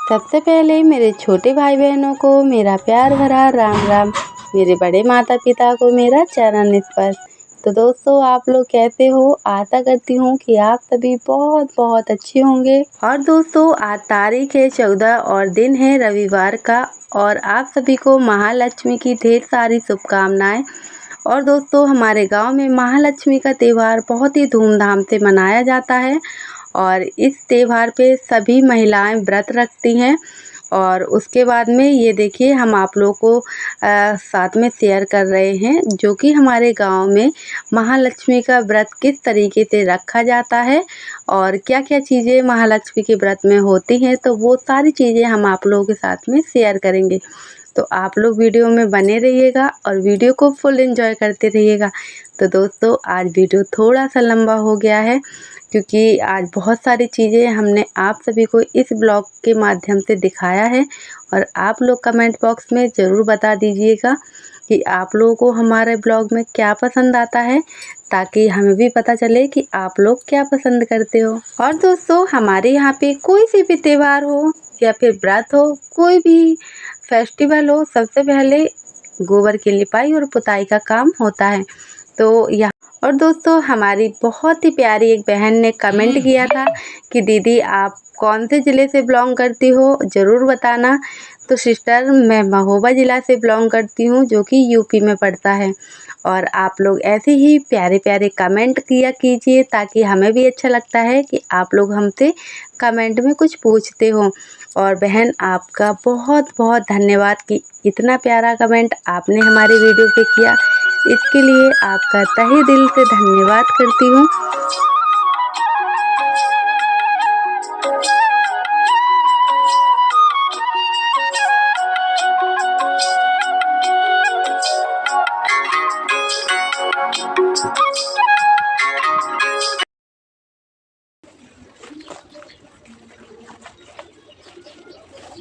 सबसे पहले मेरे छोटे भाई बहनों को मेरा प्यार भरा राम राम। मेरे बड़े माता पिता को मेरा चरण स्पर्श। तो दोस्तों, आप लोग कैसे हो? आशा करती हूँ कि आप सभी बहुत बहुत अच्छे होंगे। और दोस्तों, आज तारीख है 14 और दिन है रविवार का, और आप सभी को महालक्ष्मी की ढेर सारी शुभकामनाएं। और दोस्तों, हमारे गांव में महालक्ष्मी का त्यौहार बहुत ही धूमधाम से मनाया जाता है, और इस त्यौहार पे सभी महिलाएं व्रत रखती हैं। और उसके बाद में ये देखिए, हम आप लोगों को साथ में शेयर कर रहे हैं जो कि हमारे गांव में महालक्ष्मी का व्रत किस तरीके से रखा जाता है और क्या क्या चीज़ें महालक्ष्मी के व्रत में होती हैं। तो वो सारी चीज़ें हम आप लोगों के साथ में शेयर करेंगे। तो आप लोग वीडियो में बने रहिएगा और वीडियो को फुल एंजॉय करते रहिएगा। तो दोस्तों, आज वीडियो थोड़ा सा लंबा हो गया है क्योंकि आज बहुत सारी चीज़ें हमने आप सभी को इस ब्लॉग के माध्यम से दिखाया है। और आप लोग कमेंट बॉक्स में ज़रूर बता दीजिएगा कि आप लोगों को हमारे ब्लॉग में क्या पसंद आता है, ताकि हमें भी पता चले कि आप लोग क्या पसंद करते हो। और दोस्तों, हमारे यहाँ पे कोई सी भी त्यौहार हो या फिर व्रत हो, कोई भी फेस्टिवल हो, सबसे पहले गोबर की लिपाई और पुताई का काम होता है। तो यहाँ और दोस्तों, हमारी बहुत ही प्यारी एक बहन ने कमेंट किया था कि दीदी आप कौन से ज़िले से बिलोंग करती हो, ज़रूर बताना। तो सिस्टर, मैं महोबा ज़िला से बिलोंग करती हूँ जो कि यूपी में पड़ता है। और आप लोग ऐसे ही प्यारे प्यारे कमेंट किया कीजिए, ताकि हमें भी अच्छा लगता है कि आप लोग हमसे कमेंट में कुछ पूछते हो। और बहन, आपका बहुत बहुत धन्यवाद कि इतना प्यारा कमेंट आपने हमारे वीडियो पे किया। इसके लिए आपका तहे दिल से धन्यवाद करती हूँ।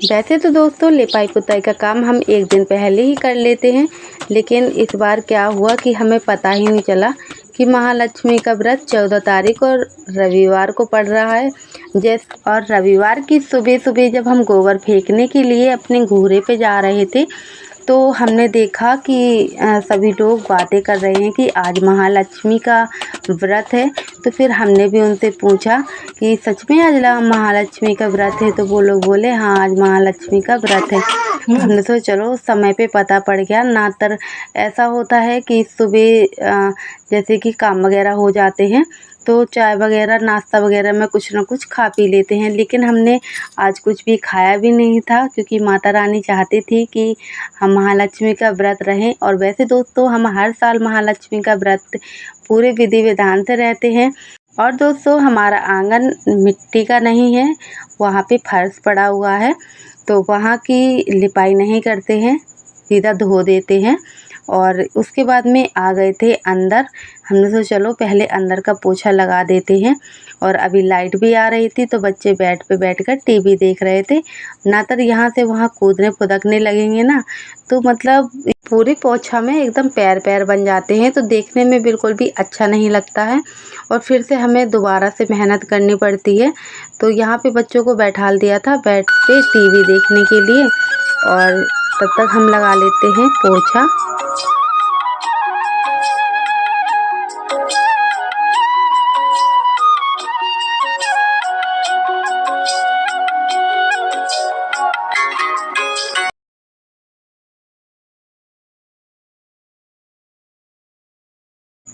वैसे तो दोस्तों, लिपाई पुताई का काम हम एक दिन पहले ही कर लेते हैं, लेकिन इस बार क्या हुआ कि हमें पता ही नहीं चला कि महालक्ष्मी का व्रत 14 तारीख और रविवार को पड़ रहा है। और रविवार की सुबह सुबह जब हम गोबर फेंकने के लिए अपने घूरे पे जा रहे थे, तो हमने देखा कि सभी लोग बातें कर रहे हैं कि आज महालक्ष्मी का व्रत है। तो फिर हमने भी उनसे पूछा कि सच में आज महालक्ष्मी का व्रत है? तो वो लोग बोले हाँ, आज महालक्ष्मी का व्रत है। तो हमने तो चलो समय पे पता पड़ गया। ना तो ऐसा होता है कि सुबह जैसे कि काम वगैरह हो जाते हैं तो चाय वगैरह नाश्ता वगैरह में कुछ ना कुछ खा पी लेते हैं, लेकिन हमने आज कुछ भी खाया भी नहीं था क्योंकि माता रानी चाहती थी कि हम महालक्ष्मी का व्रत रहें। और वैसे दोस्तों, हम हर साल महालक्ष्मी का व्रत पूरे विधि विधान से रहते हैं। और दोस्तों, हमारा आंगन मिट्टी का नहीं है, वहाँ पे फर्श पड़ा हुआ है, तो वहाँ की लिपाई नहीं करते हैं, सीधा धो देते हैं। और उसके बाद में आ गए थे अंदर। हमने सोचा चलो पहले अंदर का पोछा लगा देते हैं। और अभी लाइट भी आ रही थी तो बच्चे बेड पे बैठकर टीवी देख रहे थे। ना तो यहाँ से वहाँ कूदने फुदकने लगेंगे ना, तो मतलब पूरे पोछा में एकदम पैर पैर बन जाते हैं, तो देखने में बिल्कुल भी अच्छा नहीं लगता है। और फिर से हमें दोबारा से मेहनत करनी पड़ती है। तो यहाँ पे बच्चों को बैठा दिया था बेड पे टीवी देखने के लिए, और तब तक हम लगा लेते हैं पोछा।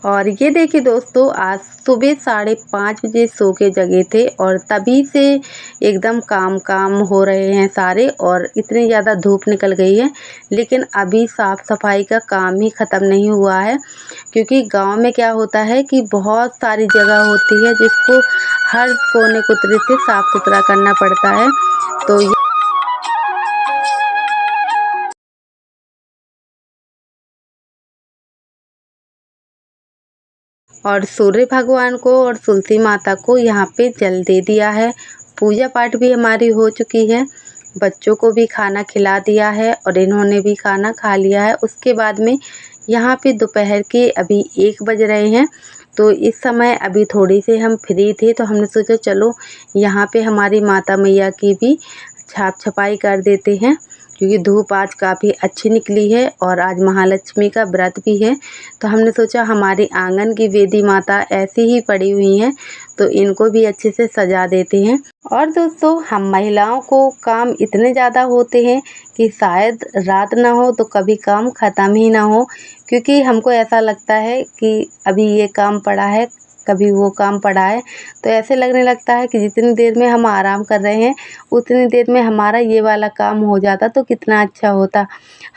और ये देखिए दोस्तों, आज सुबह 5:30 बजे सो के जगे थे और तभी से एकदम काम हो रहे हैं सारे, और इतनी ज़्यादा धूप निकल गई है, लेकिन अभी साफ़ सफाई का काम ही ख़त्म नहीं हुआ है। क्योंकि गांव में क्या होता है कि बहुत सारी जगह होती है जिसको हर कोने कुतरे से साफ़ सुथरा करना पड़ता है। तो और सूर्य भगवान को और तुलसी माता को यहाँ पे जल दे दिया है। पूजा पाठ भी हमारी हो चुकी है, बच्चों को भी खाना खिला दिया है और इन्होंने भी खाना खा लिया है। उसके बाद में यहाँ पे दोपहर के अभी 1 बज रहे हैं, तो इस समय अभी थोड़ी से हम फ्री थे, तो हमने सोचा चलो यहाँ पे हमारी माता मैया की भी छाप छपाई कर देते हैं, क्योंकि धूप आज काफ़ी अच्छी निकली है और आज महालक्ष्मी का व्रत भी है। तो हमने सोचा हमारी आंगन की वेदी माता ऐसी ही पड़ी हुई हैं, तो इनको भी अच्छे से सजा देते हैं। और दोस्तों, हम महिलाओं को काम इतने ज़्यादा होते हैं कि शायद रात ना हो तो कभी काम ख़त्म ही ना हो, क्योंकि हमको ऐसा लगता है कि अभी ये काम पड़ा है, कभी वो काम पड़ा है। तो ऐसे लगने लगता है कि जितनी देर में हम आराम कर रहे हैं उतनी देर में हमारा ये वाला काम हो जाता तो कितना अच्छा होता।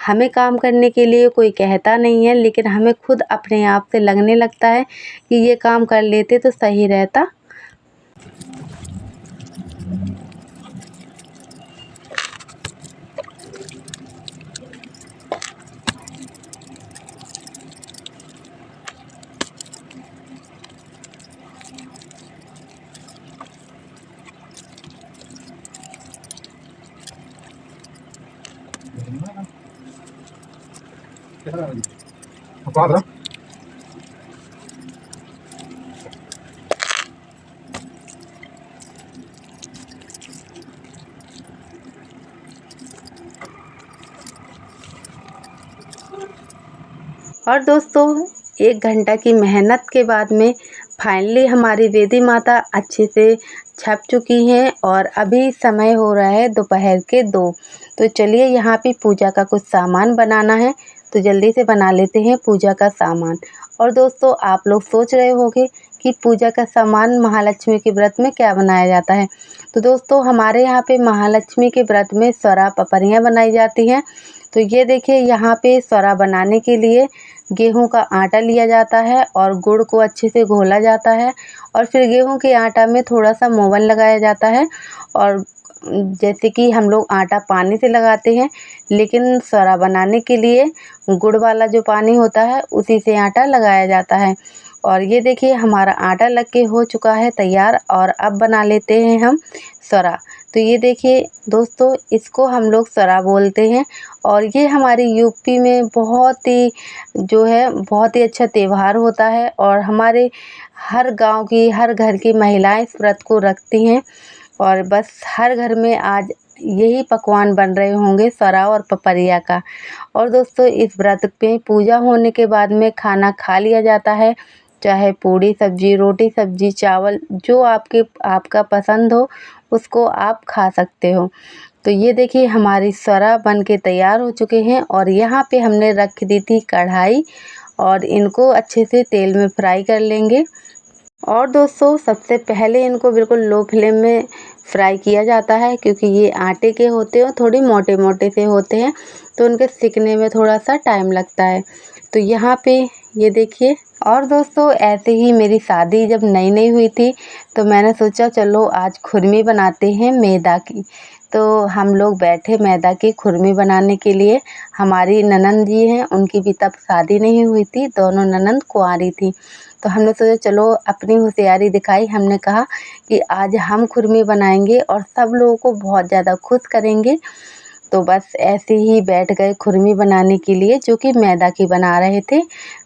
हमें काम करने के लिए कोई कहता नहीं है, लेकिन हमें खुद अपने आप से लगने लगता है कि ये काम कर लेते तो सही रहता। और दोस्तों, 1 घंटा की मेहनत के बाद में फाइनली हमारी वेदी माता अच्छे से छप चुकी हैं और अभी समय हो रहा है दोपहर के 2। तो चलिए, यहाँ पे पूजा का कुछ सामान बनाना है, तो जल्दी से बना लेते हैं पूजा का सामान। और दोस्तों, आप लोग सोच रहे होंगे कि पूजा का सामान महालक्ष्मी के व्रत में क्या बनाया जाता है। तो दोस्तों, हमारे यहाँ पे महालक्ष्मी के व्रत में स्वरा पपरियाँ बनाई जाती हैं। तो ये देखिए, यहाँ पे स्वरा बनाने के लिए गेहूं का आटा लिया जाता है और गुड़ को अच्छे से घोला जाता है, और फिर गेहूं के आटा में थोड़ा सा मोवन लगाया जाता है। और जैसे कि हम लोग आटा पानी से लगाते हैं, लेकिन स्वरा बनाने के लिए गुड़ वाला जो पानी होता है उसी से आटा लगाया जाता है। और ये देखिए, हमारा आटा लग के हो चुका है तैयार, और अब बना लेते हैं हम स्वरा। तो ये देखिए दोस्तों, इसको हम लोग स्वरा बोलते हैं, और ये हमारी यूपी में बहुत ही बहुत ही अच्छा त्यौहार होता है, और हमारे हर गांव की, हर घर की महिलाएं इस व्रत को रखती हैं। और बस हर घर में आज यही पकवान बन रहे होंगे, स्वरा और पपरिया का। और दोस्तों, इस व्रत में पूजा होने के बाद में खाना खा लिया जाता है, चाहे पूड़ी सब्जी, रोटी सब्जी, चावल, जो आपका पसंद हो उसको आप खा सकते हो। तो ये देखिए, हमारी स्वरा बन के तैयार हो चुके हैं, और यहाँ पे हमने रख दी थी कढ़ाई, और इनको अच्छे से तेल में फ्राई कर लेंगे। और दोस्तों, सबसे पहले इनको बिल्कुल लो फ्लेम में फ्राई किया जाता है, क्योंकि ये आटे के होते हैं, थोड़ी मोटे मोटे से होते हैं, तो उनके सिकने में थोड़ा सा टाइम लगता है। तो यहाँ पे ये देखिए। और दोस्तों, ऐसे ही मेरी शादी जब नई नई हुई थी, तो मैंने सोचा चलो आज खुरमी बनाते हैं मैदा की। तो हम लोग बैठे मैदा की खुरमी बनाने के लिए। हमारी ननंद जी हैं, उनकी भी तब शादी नहीं हुई थी, दोनों ननंद कुंवारी थी। तो हमने सोचा चलो अपनी होशियारी दिखाई, हमने कहा कि आज हम खुरमी बनाएंगे और सब लोगों को बहुत ज़्यादा खुश करेंगे। तो बस ऐसे ही बैठ गए खुरमी बनाने के लिए, जो कि मैदा की बना रहे थे।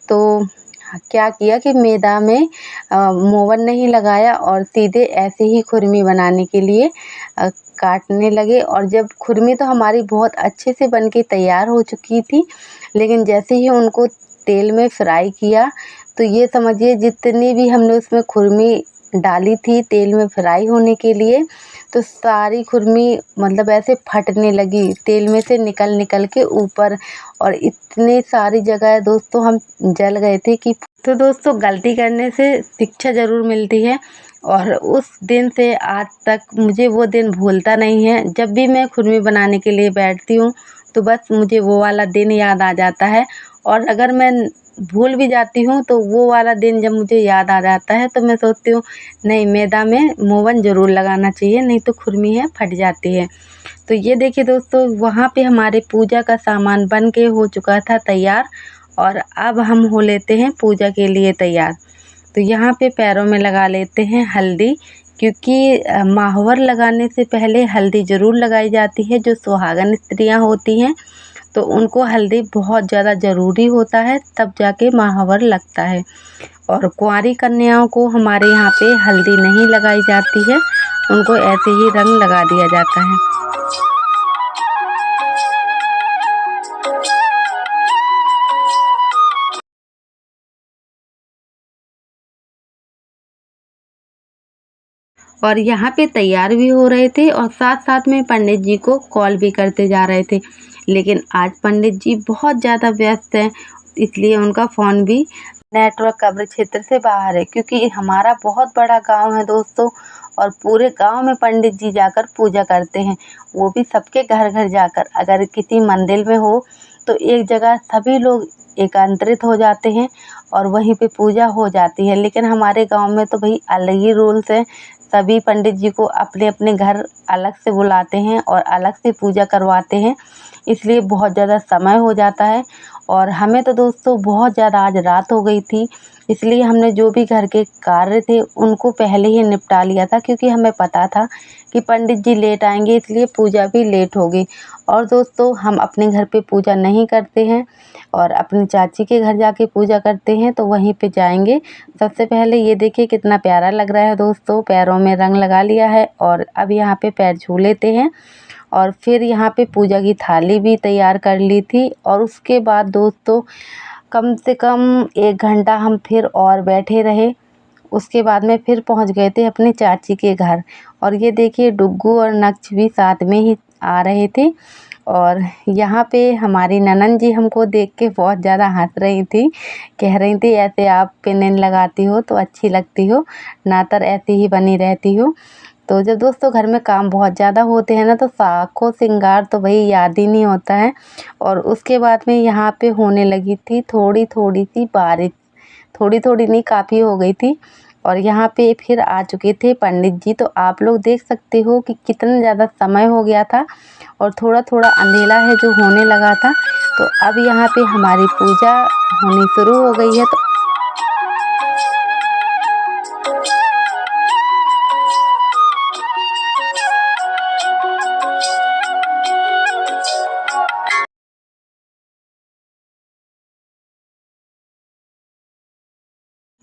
तो क्या किया कि मैदा में मोवन नहीं लगाया, और सीधे ऐसे ही खुरमी बनाने के लिए काटने लगे। और जब खुरमी तो हमारी बहुत अच्छे से बन के तैयार हो चुकी थी, लेकिन जैसे ही उनको तेल में फ्राई किया, तो ये समझिए जितनी भी हमने उसमें खुरमी डाली थी तेल में फ्राई होने के लिए, तो सारी खुरमी मतलब ऐसे फटने लगी, तेल में से निकल निकल के ऊपर, और इतनी सारी जगह दोस्तों हम जल गए थे कि। तो दोस्तों, गलती करने से शिक्षा ज़रूर मिलती है, और उस दिन से आज तक मुझे वो दिन भूलता नहीं है। जब भी मैं खुरमी बनाने के लिए बैठती हूँ, तो बस मुझे वो वाला दिन याद आ जाता है, और अगर मैं भूल भी जाती हूँ तो वो वाला दिन जब मुझे याद आ जाता है, तो मैं सोचती हूँ नहीं, मैदा में मोवन ज़रूर लगाना चाहिए, नहीं तो खुरमी है फट जाती है। तो ये देखिए दोस्तों, वहाँ पे हमारे पूजा का सामान बन के हो चुका था तैयार, और अब हम हो लेते हैं पूजा के लिए तैयार। तो यहाँ पे पैरों में लगा लेते हैं हल्दी, क्योंकि माहवर लगाने से पहले हल्दी ज़रूर लगाई जाती है। जो सुहागन स्त्रियाँ होती हैं, तो उनको हल्दी बहुत ज़्यादा ज़रूरी होता है, तब जाके माहवर लगता है। और कुंवारी कन्याओं को हमारे यहाँ पे हल्दी नहीं लगाई जाती है, उनको ऐसे ही रंग लगा दिया जाता है। और यहाँ पे तैयार भी हो रहे थे और साथ साथ में पंडित जी को कॉल भी करते जा रहे थे। लेकिन आज पंडित जी बहुत ज़्यादा व्यस्त हैं, इसलिए उनका फ़ोन भी नेटवर्क कवरेज क्षेत्र से बाहर है, क्योंकि हमारा बहुत बड़ा गांव है दोस्तों। और पूरे गांव में पंडित जी जाकर पूजा करते हैं, वो भी सबके घर घर जाकर। अगर किसी मंदिर में हो तो एक जगह सभी लोग एकत्रित हो जाते हैं और वहीं पे पूजा हो जाती है। लेकिन हमारे गांव में तो भाई अलग ही रूल्स हैं, सभी पंडित जी को अपने अपने घर अलग से बुलाते हैं और अलग से पूजा करवाते हैं, इसलिए बहुत ज़्यादा समय हो जाता है। और हमें तो दोस्तों बहुत ज़्यादा आज रात हो गई थी, इसलिए हमने जो भी घर के कार्य थे उनको पहले ही निपटा लिया था, क्योंकि हमें पता था कि पंडित जी लेट आएंगे, इसलिए पूजा भी लेट होगी। और दोस्तों हम अपने घर पे पूजा नहीं करते हैं और अपनी चाची के घर जाके पूजा करते हैं, तो वहीं पे जाएंगे। सबसे पहले ये देखिए कितना प्यारा लग रहा है दोस्तों, पैरों में रंग लगा लिया है और अब यहाँ पे पैर छू लेते हैं। और फिर यहाँ पे पूजा की थाली भी तैयार कर ली थी और उसके बाद दोस्तों कम से कम 1 घंटा हम फिर और बैठे रहे। उसके बाद में फिर पहुँच गए थे अपनी चाची के घर। और ये देखिए डुग्गू और नक्श भी साथ में ही आ रहे थे। और यहाँ पे हमारी ननंद जी हमको देख के बहुत ज़्यादा हंस रही थी, कह रही थी ऐसे आप पिन लगाती हो तो अच्छी लगती हो, नातर ऐसी ही बनी रहती हो। तो जब दोस्तों घर में काम बहुत ज़्यादा होते हैं ना, तो साखों सिंगार तो भाई याद ही नहीं होता है। और उसके बाद में यहाँ पे होने लगी थी थोड़ी थोड़ी सी बारिश, थोड़ी थोड़ी नहीं काफ़ी हो गई थी। और यहाँ पे फिर आ चुके थे पंडित जी, तो आप लोग देख सकते हो कि कितना ज़्यादा समय हो गया था और थोड़ा थोड़ा अंधेरा है जो होने लगा था। तो अब यहाँ पे हमारी पूजा होनी शुरू हो गई है। तो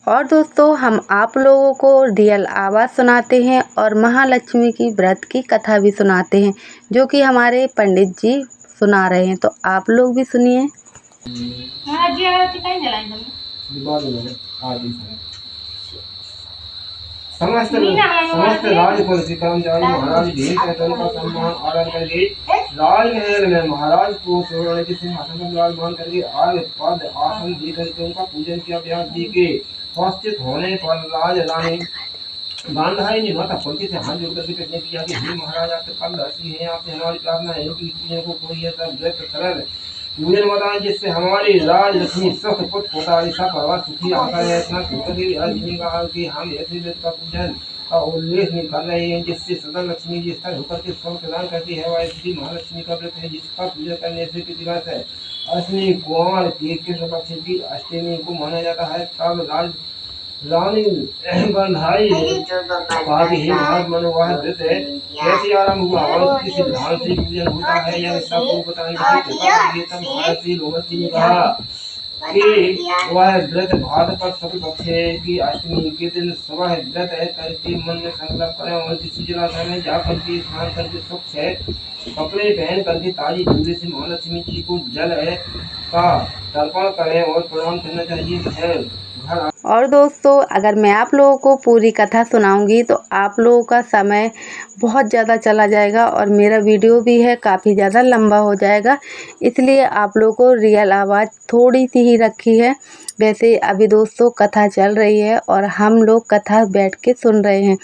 और दोस्तों हम आप लोगों को रियल आवाज़ सुनाते हैं और महालक्ष्मी की व्रत की कथा भी सुनाते हैं, जो कि हमारे पंडित जी सुना रहे हैं। तो आप लोग भी सुनिए। समस्त समस्त राजकुल के कर्मचारी महाराज भेंट रतन का सम्मान आदर करके राजमहल में महाराज को स्वर्ण के सिंहासन पर विराजमान करके आर्घ पद आसन दे करके उनका पूजन किया। ब्यास जी के उपस्थित होने पर राज रानी गांधारी ने माता कुंती से हाथ जोड़ करके कहने किया कि हे महाराज आप कल दर्शी हैं, आपसे हमारी प्रार्थना है कि किसी को कोई ऐसा व्रत सरल पूजन बताएं जिससे हमारी राज लक्ष्मी सुख पुत्र होता ऐसा परिवार सुखी आता है। इतना सुखद ही आज ने कहा कि हम ऐसे व्रत का पूजन का उल्लेख नहीं कर रहे हैं जिससे सदा लक्ष्मी जी स्थिर होकर के सुख प्रदान करती है। वह ऐसी महालक्ष्मी का व्रत है जिसका पूजन करने से दिवस है अश्विनी कुमार के कृष्ण पक्ष की अष्टमी को माना जाता है। तब राज रानी गांधारी कहा कि हे महाराज मनोवाह व्रत है कैसे आरंभ हुआ और किस सिद्धांत से पूजन होता है यह सबको बताने की कृपा कीजिए। तब महाराज श्री लोमस जी ने कहा कि वह व्रत भाद्रपद शुक्ल पक्ष की अष्टमी के दिन सुबह व्रत करके मन में संकल्प करें और किसी जलाशय में जाकर के स्नान करके स्वच्छ है कपड़े पहन करके ताजी दूरी से महालक्ष्मी जी को जल है का तर्पण करें और प्रणाम करना चाहिए है। और दोस्तों अगर मैं आप लोगों को पूरी कथा सुनाऊंगी तो आप लोगों का समय बहुत ज़्यादा चला जाएगा और मेरा वीडियो भी है काफ़ी ज़्यादा लंबा हो जाएगा, इसलिए आप लोगों को रियल आवाज़ थोड़ी सी ही रखी है। वैसे अभी दोस्तों कथा चल रही है और हम लोग कथा बैठ के सुन रहे हैं,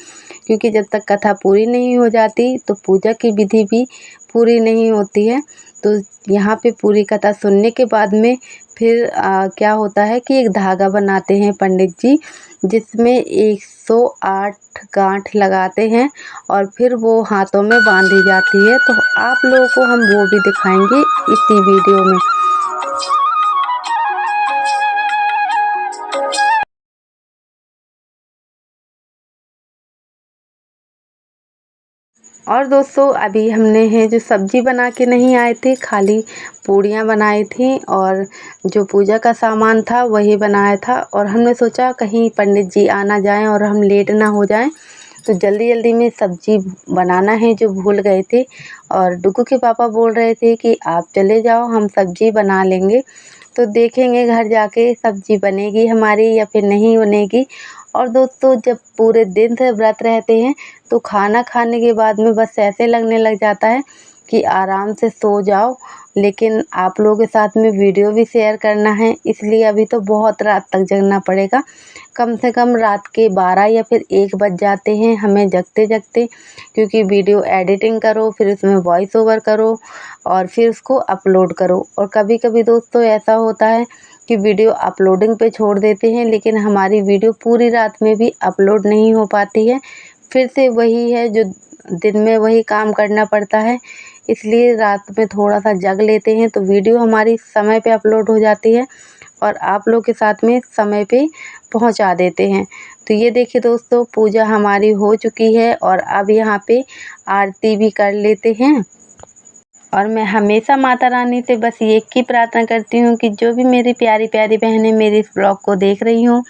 क्योंकि जब तक कथा पूरी नहीं हो जाती तो पूजा की विधि भी पूरी नहीं होती है। तो यहाँ पे पूरी कथा सुनने के बाद में फिर क्या होता है कि एक धागा बनाते हैं पंडित जी, जिसमें 108 गांठ लगाते हैं और फिर वो हाथों में बांधी जाती है। तो आप लोगों को हम वो भी दिखाएंगे इसी वीडियो में। और दोस्तों अभी हमने है जो सब्जी बना के नहीं आए थे, खाली पूड़ियाँ बनाई थी और जो पूजा का सामान था वही बनाया था। और हमने सोचा कहीं पंडित जी आना जाएं और हम लेट ना हो जाएं, तो जल्दी जल्दी में सब्जी बनाना है जो भूल गए थे। और डुगू के पापा बोल रहे थे कि आप चले जाओ हम सब्जी बना लेंगे, तो देखेंगे घर जाके सब्जी बनेगी हमारी या फिर नहीं बनेगी। और दोस्तों जब पूरे दिन से व्रत रहते हैं तो खाना खाने के बाद में बस ऐसे लगने लग जाता है कि आराम से सो जाओ, लेकिन आप लोगों के साथ में वीडियो भी शेयर करना है, इसलिए अभी तो बहुत रात तक जगना पड़ेगा। कम से कम रात के 12 या फिर 1 बज जाते हैं हमें जगते जगते, क्योंकि वीडियो एडिटिंग करो, फिर उसमें वॉइस ओवर करो और फिर उसको अपलोड करो। और कभी कभी दोस्तों ऐसा होता है कि वीडियो अपलोडिंग पे छोड़ देते हैं, लेकिन हमारी वीडियो पूरी रात में भी अपलोड नहीं हो पाती है। फिर से वही है जो दिन में वही काम करना पड़ता है, इसलिए रात में थोड़ा सा जग लेते हैं तो वीडियो हमारी समय पे अपलोड हो जाती है और आप लोग के साथ में समय पे पहुंचा देते हैं। तो ये देखिए दोस्तों, पूजा हमारी हो चुकी है और अब यहाँ पे आरती भी कर लेते हैं। और मैं हमेशा माता रानी से बस एक ही प्रार्थना करती हूँ कि जो भी मेरी प्यारी प्यारी बहनें मेरे इस ब्लॉग को देख रही हों,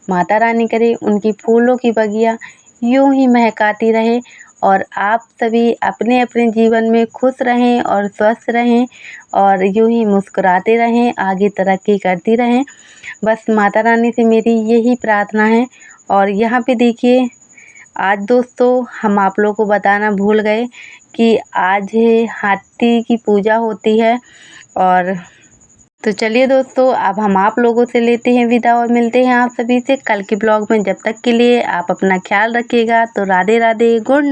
माता रानी करे उनकी फूलों की बगिया यूं ही महकाती रहे और आप सभी अपने अपने जीवन में खुश रहें और स्वस्थ रहें और यूं ही मुस्कुराते रहें, आगे तरक्की करती रहें। बस माता रानी से मेरी यही प्रार्थना है। और यहाँ पे देखिए, आज दोस्तों हम आप लोगों को बताना भूल गए कि आज है हाथी की पूजा होती है। और तो चलिए दोस्तों, अब हम आप लोगों से लेते हैं विदा और मिलते हैं आप सभी से कल के ब्लॉग में। जब तक के लिए आप अपना ख्याल रखिएगा। तो राधे राधे, गुड